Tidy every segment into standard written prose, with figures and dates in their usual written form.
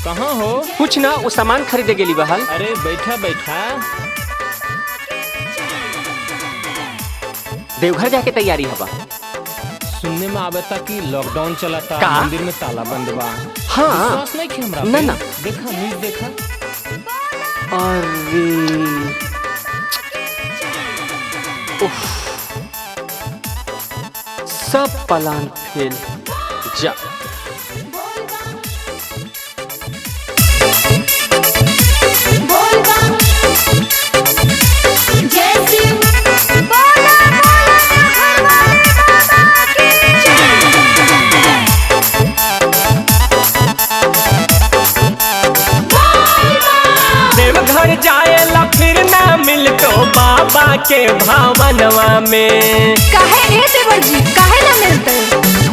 कहाँ हो? कुछ ना, वो सामान खरीदे गेली बहल। अरे बैठा बैठा। देवघर जाके तैयारी हवा। सुनने में आवे था कि लॉकडाउन चला था, का? मंदिर में ताला बंद बा। हाँ। विश्वास नहीं किया हमरा ना पे? ना। देखा न्यूज़ देखा। अरे उफ, सब प्लान फेल। जा देवघर जाएला फिर ना मिल तो बाबा के भावनवा में। काहे ए देवर जी काहे ना मिलते?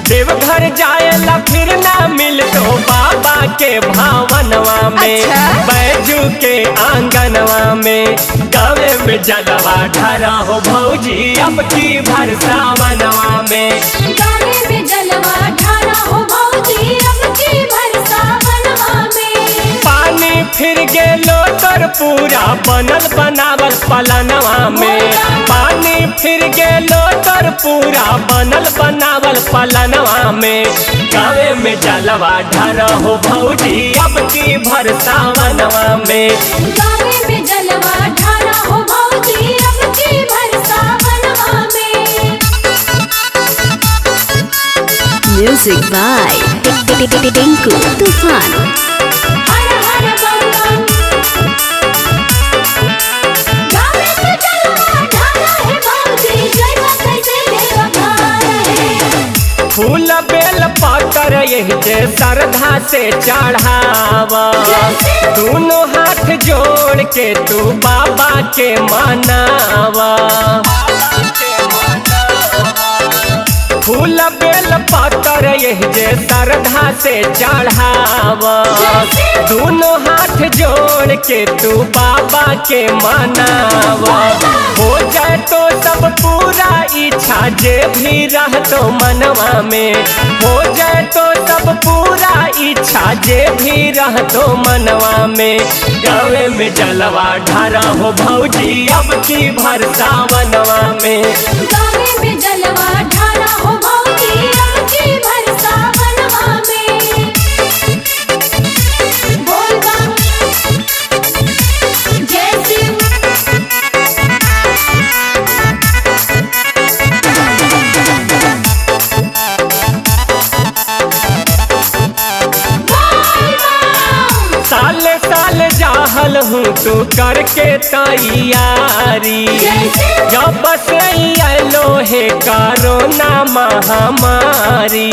देवघर जाएला फिर ना मिल तो बाबा के भावनवा में। अच्छा? बैजू के आंगनवा में गावे में जलवा ढारा हो भौजी अब की भर सावनवा में। गाने में जलवा ढारा हो भौजी अब की भर सावनवा में। पानी फिर गेलो तर पूरा बनल बनावल पलनवा में। पानी फिर गेलो तर पूरा बनल बनावल पलनवा में। गावे में जलवा ढारा हो भौजी अब की भर सावनवा में। गाने में जलवा ढारा हो भौजी अब की भर सावनवा में। Music by Tinku Tufan. हर हर बम बम। गाने में जलवा ढारा है भौजी जयवा कैसे देवघर है। फूल बेल पतर यही जे श्रद्धा से चढ़ावा। दोनों हाथ जोड़ के तू बाबा के मनावा। फूल बेल पतर यही जे श्रद्धा से चढ़ावा। दोनों हाथ जोड़ के तू बाबा के मनावा। हो जाए तो सब पूरा इच्छा जे भी रह तो मनवा में। हो जाए तो सब पूरा इच्छा जे भी रह तो मनवा में। गावे में जलवा ढारा हो भौजी अब की भर सावनवा में। गाने में जलवा ढारा हो भौजी अब की भर सावनवा में। बोल बम जय शिव। बोल बम। साल साल जाहल हूँ तू करके तैयारी। जब से आलो है कोरोना महामारी।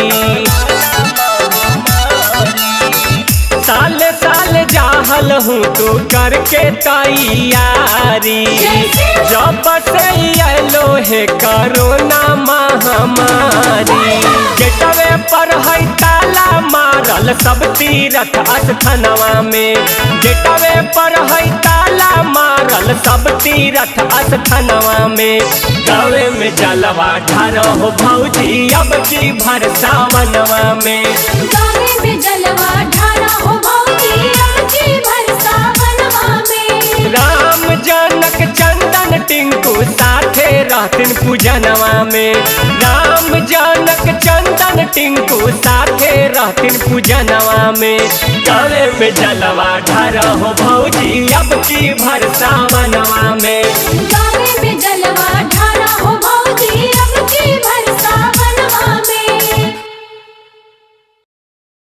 साल साल जाहल हूँ तू करके तैयारी। जब से आलो है कोरोना महामारी। गेटवे पर है ताला मारल सब तीरथ स्थानवा में। गेटवे पर है ताला मारल सब तीरथ स्थानवा में। गावे में जलवा ढारा हो भौजी अब की भर सावनवा में। गाने में जलवा ढारा हो भौजी अब की भर सावनवा में। राम जनक चंदन टिंकू साथे रहतिन पूजनवा में। राम जनक चंदन टिंकू साथे रहतिन पूजनवा में। गावे में जलवा ढारा हो भौजी अब की भर सावनवा में।